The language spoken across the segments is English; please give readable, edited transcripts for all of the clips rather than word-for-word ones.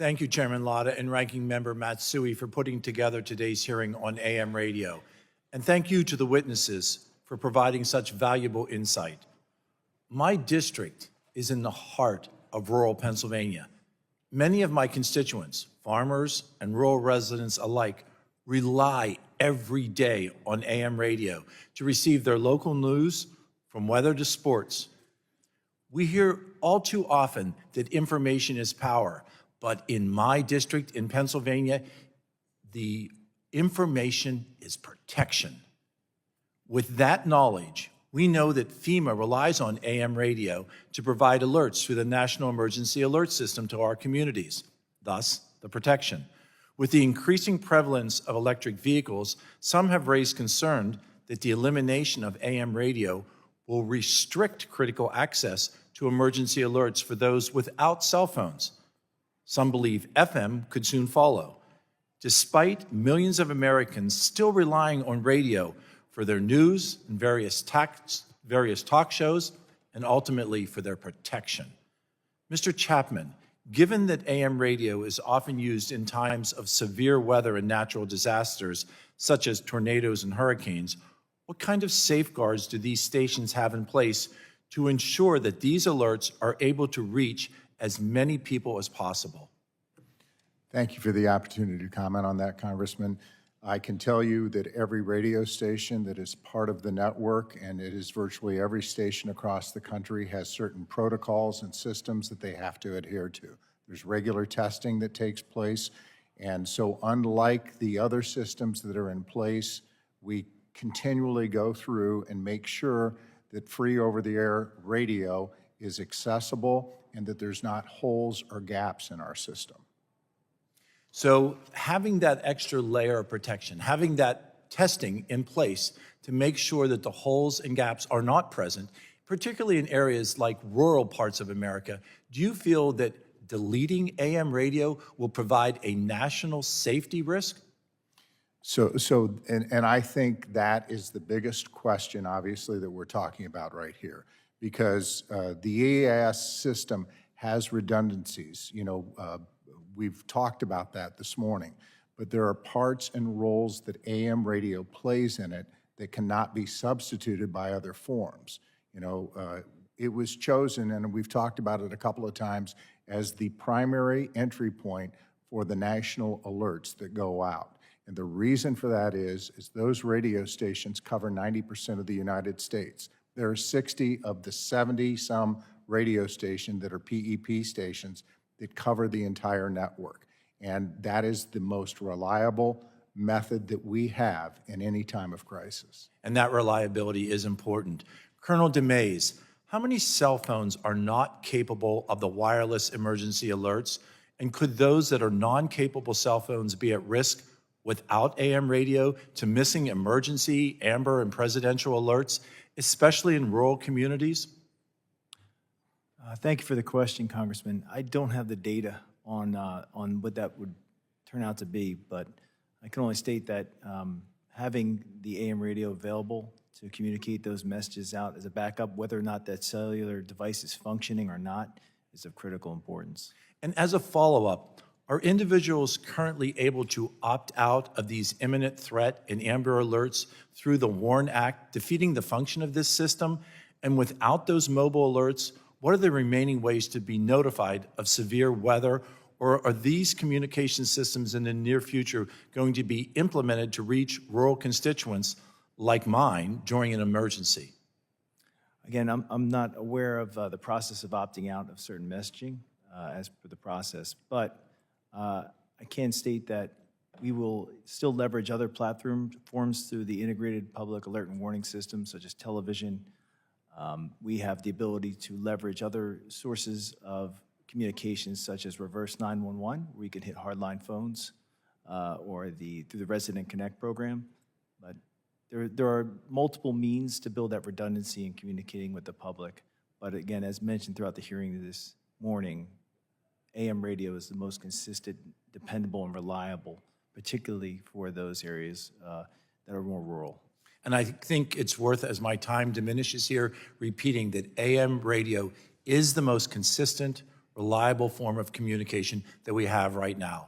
Thank you, Chairman Lotta and Ranking Member Matsui, for putting together today's hearing on AM radio. And thank you to the witnesses for providing such valuable insight. My district is in the heart of rural Pennsylvania. Many of my constituents, farmers and rural residents alike, rely every day on AM radio to receive their local news, from weather to sports. We hear all too often that information is power, but in my district in Pennsylvania, the information is protection. With that knowledge, we know that FEMA relies on AM radio to provide alerts through the National Emergency Alert System to our communities, thus the protection. With the increasing prevalence of electric vehicles, some have raised concern that the elimination of AM radio will restrict critical access to emergency alerts for those without cell phones. Some believe FM could soon follow, despite millions of Americans still relying on radio for their news and various talk shows, and ultimately for their protection. Mr. Chapman, given that AM radio is often used in times of severe weather and natural disasters, such as tornadoes and hurricanes, what kind of safeguards do these stations have in place to ensure that these alerts are able to reach as many people as possible? Thank you for the opportunity to comment on that, Congressman. I can tell you that every radio station that is part of the network, and it is virtually every station across the country, has certain protocols and systems that they have to adhere to. There's regular testing that takes place, and so unlike the other systems that are in place, we continually go through and make sure that free over-the-air radio is accessible and that there's not holes or gaps in our system. So having that extra layer of protection, having that testing in place to make sure that the holes and gaps are not present, particularly in areas like rural parts of America, do you feel that deleting AM radio will provide a national safety risk? And I think that is the biggest question, obviously, that we're talking about right here, because the EAS system has redundancies. We've talked about that this morning, but there are parts and roles that AM radio plays in it that cannot be substituted by other forms. It was chosen, and we've talked about it a couple of times, as the primary entry point for the national alerts that go out. And the reason for that is those radio stations cover 90% of the United States. There are 60 of the 70-some radio stations that are PEP stations that cover the entire network. And that is the most reliable method that we have in any time of crisis. And that reliability is important. Colonel DeMays, how many cell phones are not capable of the wireless emergency alerts? And could those that are non-capable cell phones be at risk without AM radio to missing emergency, amber, and presidential alerts, especially in rural communities? Thank you for the question, Congressman. I don't have the data on what that would turn out to be, but I can only state that having the AM radio available to communicate those messages out as a backup, whether or not that cellular device is functioning or not, is of critical importance. And as a follow-up, are individuals currently able to opt out of these imminent threat and amber alerts through the WARN Act, defeating the function of this system? And without those mobile alerts, what are the remaining ways to be notified of severe weather, or are these communication systems in the near future going to be implemented to reach rural constituents like mine during an emergency? Again, I'm not aware of the process of opting out of certain messaging as per the process, but I can state that we will still leverage other platforms through the integrated public alert and warning system, such as television. We have the ability to leverage other sources of communications, such as reverse 911, where you can hit hardline phones, or through the Resident Connect program. But there are multiple means to build that redundancy in communicating with the public. But again, as mentioned throughout the hearing this morning, AM radio is the most consistent, dependable, and reliable, particularly for those areas that are more rural. And I think it's worth, as my time diminishes here, repeating that AM radio is the most consistent, reliable form of communication that we have right now.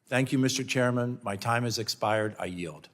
Thank you, Mr. Chairman. My time has expired. I yield.